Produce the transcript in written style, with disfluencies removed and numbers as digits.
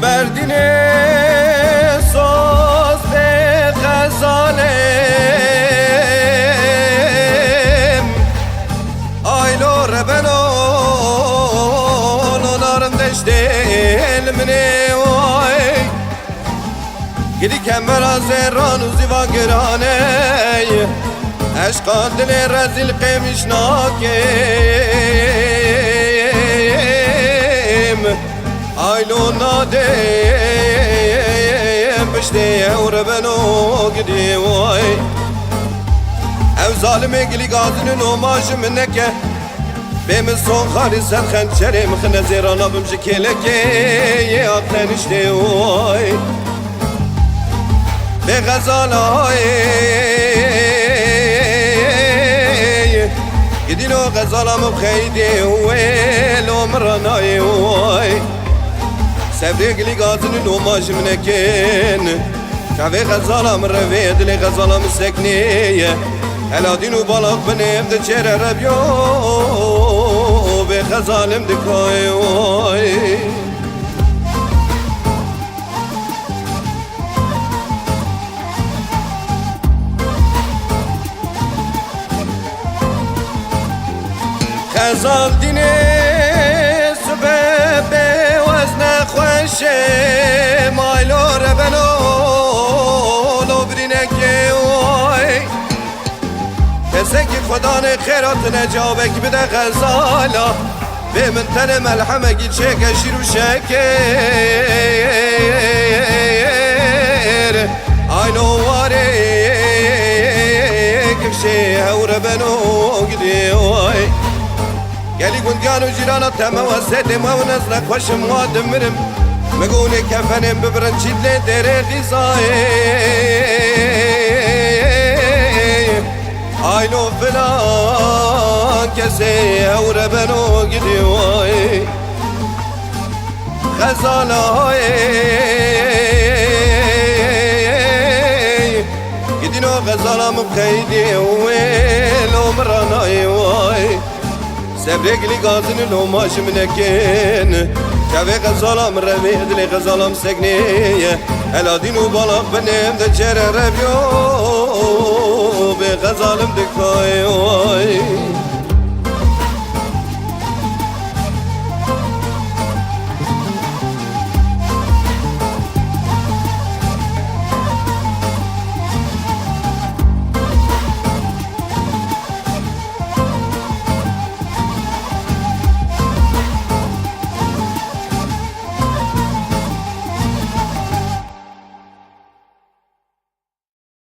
berdine söz ve gazalem Aylor ben onarım deşten mine vay Gidi kemer azerran uziva gerane Eşkan dile rezil qemiş nakem Aylo nadem Bişte evre ben o gidi vay Ev zalime gili gazinin omajı minneke Bemin son khari sen xençerim Xine zerana bimşi keleke Aklen işte vay Be gazalay Gidin o gazalamı kheydi Vel omranay vay Sevdikli gazının omajı mineken Kave gazalam reved le gazalam sekniye Eladin u balak benim de çere rebyo Be gazalim dikay vay Gazal dine sebebe wezne خوشه مایلور بنو لو برینکه وای کسی که خدا نه خیرات نجابه که بده غزالا به من تن ملحمه گی چه کشیر و شکر آینو واره کفشه هور بنو گدی وای گلی گندگان و جیرانا تمه و سدم و نزل خوشم و دمرم مگونه کفنم ببرن چیدله دره غیزای آینو فلان کسی هوره بنو گدی وای غزالای گدینو غزالم بخیدی ویلو مرانای وای Sevrekli gazının omajı mineken Kave gazalam reved le gazalam sekniye Eladin u balak benim de çere revyo Be gazalim dikay oy